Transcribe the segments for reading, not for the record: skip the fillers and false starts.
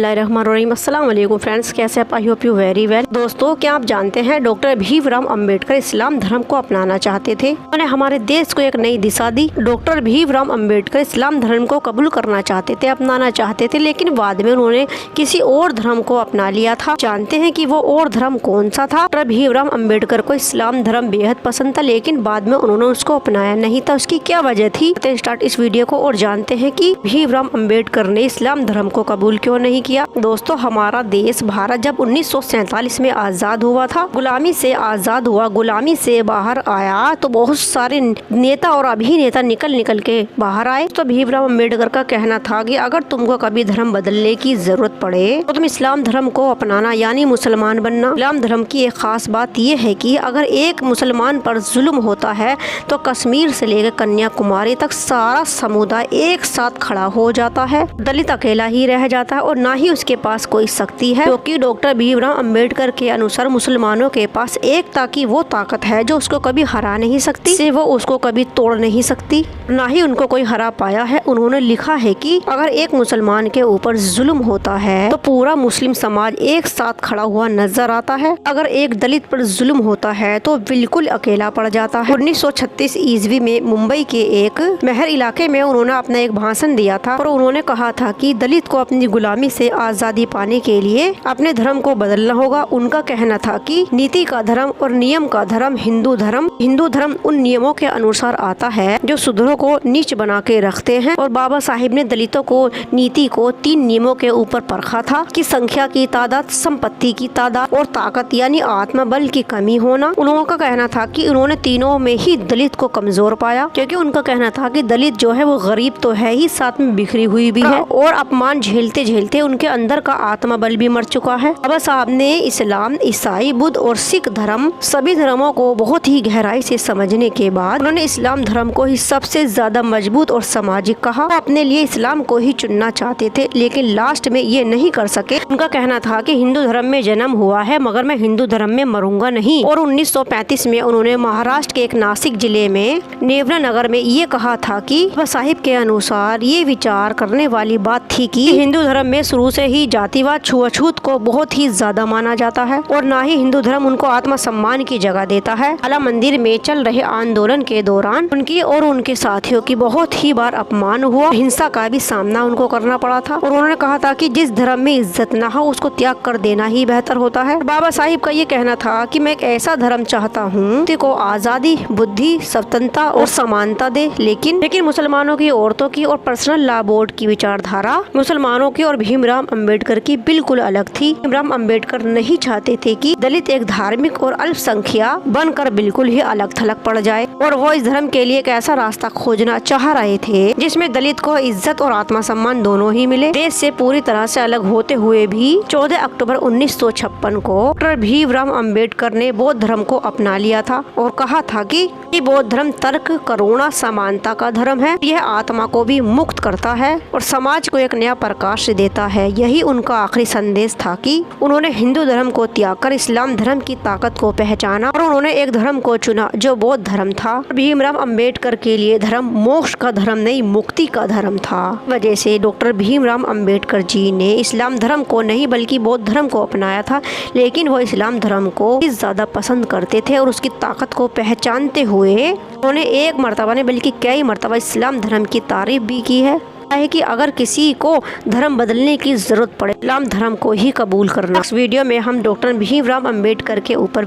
बिस्मिल्लाहिर्रहमानिर्रहीम। अस्सलाम वालेकुम फ्रेंड्स, कैसे आप? I hope you very well. दोस्तों, क्या आप जानते हैं डॉक्टर भीमराव अंबेडकर इस्लाम धर्म को अपनाना चाहते थे। उन्होंने हमारे देश को एक नई दिशा दी। डॉक्टर भीमराव अंबेडकर इस्लाम धर्म को कबूल करना चाहते थे, अपनाना चाहते थे, लेकिन बाद में उन्होंने किसी और धर्म को अपना लिया था। जानते हैं कि वो और धर्म कौन सा था? डॉक्टर भीमराव अंबेडकर को इस्लाम धर्म बेहद पसंद था, लेकिन बाद में उन्होंने उसको अपनाया नहीं था। उसकी क्या वजह थी? स्टार्ट इस वीडियो को और जानते हैं कि भीमराव अंबेडकर ने इस्लाम धर्म को कबूल क्यों नहीं किया। दोस्तों, हमारा देश भारत जब 1947 में आजाद हुआ था, गुलामी से आजाद हुआ, गुलामी से बाहर आया, तो बहुत सारे नेता और अभिनेता निकल के बाहर आए। तो भीमराव अंबेडकर का कहना था कि अगर तुमको कभी धर्म बदलने की जरूरत पड़े तो तुम इस्लाम धर्म को अपनाना, यानी मुसलमान बनना। इस्लाम धर्म की एक खास बात यह है कि अगर एक मुसलमान पर जुल्म होता है तो कश्मीर से लेकर कन्याकुमारी तक सारा समुदाय एक साथ खड़ा हो जाता है। दलित अकेला ही रह जाता है और ना ही उसके पास कोई शक्ति है, क्योंकि डॉक्टर भीमराव अंबेडकर के अनुसार मुसलमानों के पास एकता की वो ताकत है जो उसको कभी हरा नहीं सकती, से वो उसको कभी तोड़ नहीं सकती, ना ही उनको कोई हरा पाया है। उन्होंने लिखा है कि अगर एक मुसलमान के ऊपर जुल्म होता है तो पूरा मुस्लिम समाज एक साथ खड़ा हुआ नजर आता है। अगर एक दलित पर जुल्म होता है तो बिल्कुल अकेला पड़ जाता है। 1936 ईस्वी में मुंबई के एक महर इलाके में उन्होंने अपना एक भाषण दिया था और उन्होंने कहा था कि दलित को अपनी गुलामी से आजादी पाने के लिए अपने धर्म को बदलना होगा। उनका कहना था कि नीति का धर्म और नियम का धर्म हिंदू धर्म उन नियमों के अनुसार आता है जो शूद्रों को नीच बना के रखते हैं। और बाबा साहिब ने दलितों को नीति को 3 नियमों के ऊपर परखा था कि संख्या की तादाद, संपत्ति की तादाद और ताकत यानी आत्मबल की कमी होना। उन का कहना था कि उन्होंने तीनों में ही दलित को कमजोर पाया, क्योंकि उनका कहना था कि दलित जो है वो गरीब तो है ही, साथ में बिखरी हुई भी है और अपमान झेलते झेलते उनके अंदर का आत्मबल भी मर चुका है। बाबा साहब ने इस्लाम, ईसाई, बुद्ध और सिख धर्म सभी धर्मों को बहुत ही गहराई से समझने के बाद उन्होंने इस्लाम धर्म को ही सबसे ज्यादा मजबूत और सामाजिक कहा। अपने लिए इस्लाम को ही चुनना चाहते थे, लेकिन लास्ट में ये नहीं कर सके। उनका कहना था कि हिंदू धर्म में जन्म हुआ है मगर मैं हिंदू धर्म में मरूंगा नहीं। और 1935 में उन्होंने महाराष्ट्र के एक नासिक जिले में नेवरा नगर में ये कहा था कि बाबा साहिब के अनुसार ये विचार करने वाली बात थी कि हिंदू धर्म में शुरू से ही जातिवाद, छुआछूत को बहुत ही ज्यादा माना जाता है और ना ही हिंदू धर्म उनको आत्म सम्मान की जगह देता है। अला मंदिर में चल रहे आंदोलन के दौरान उनकी और उनके साथियों की बहुत ही बार अपमान हुआ, हिंसा का भी सामना उनको करना पड़ा था। और उन्होंने कहा था कि जिस धर्म में इज्जत ना हो उसको त्याग कर देना ही बेहतर होता है। बाबा साहिब का ये कहना था कि मैं एक ऐसा धर्म चाहता हूँ को आजादी, बुद्धि, स्वतंत्रता और समानता दे, लेकिन मुसलमानों की, औरतों की और पर्सनल लॉ बोर्ड की विचारधारा मुसलमानों की और भीमराव अंबेडकर की बिल्कुल अलग थी। भीमराव अंबेडकर नहीं चाहते थे कि दलित एक धार्मिक और अल्पसंख्यक बनकर बिल्कुल ही अलग थलग पड़ जाए, और वो इस धर्म के लिए एक ऐसा रास्ता खोजना चाह रहे थे जिसमें दलित को इज्जत और आत्मसम्मान दोनों ही मिले। देश से पूरी तरह से अलग होते हुए भी 14 अक्टूबर 1956 को डॉक्टर भीमराव अंबेडकर ने बौद्ध धर्म को अपना लिया था और कहा था कि बौद्ध धर्म तर्क, करुणा, समानता का धर्म है। यह आत्मा को भी मुक्त करता है और समाज को एक नया प्रकाश देता है। यही उनका आखिरी संदेश था कि उन्होंने हिंदू धर्म को त्याग कर इस्लाम धर्म की ताकत को पहचाना और उन्होंने एक धर्म को चुना जो बौद्ध धर्म था। भीमराव अंबेडकर के लिए धर्म मोक्ष का धर्म नहीं, मुक्ति का धर्म था। वजह से डॉक्टर भीमराव अंबेडकर जी ने इस्लाम धर्म को नहीं बल्कि बौद्ध धर्म को अपनाया था, लेकिन वो इस्लाम धर्म को ज्यादा पसंद करते थे और उसकी ताकत को पहचानते हुए उन्होंने एक मर्तबा नहीं बल्कि कई मर्तबा इस्लाम धर्म की तारीफ भी की है कि अगर किसी को धर्म बदलने की जरूरत पड़े इस्लाम धर्म को ही कबूल करना। इस वीडियो में हम डॉक्टर भीमराव अंबेडकर के ऊपर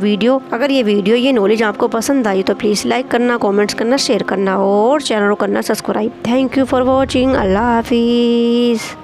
अगर ये नॉलेज आपको पसंद आई तो प्लीज लाइक करना, कमेंट्स करना, शेयर करना और चैनल को करना subscribe. Thank you for watching. Allah Hafiz.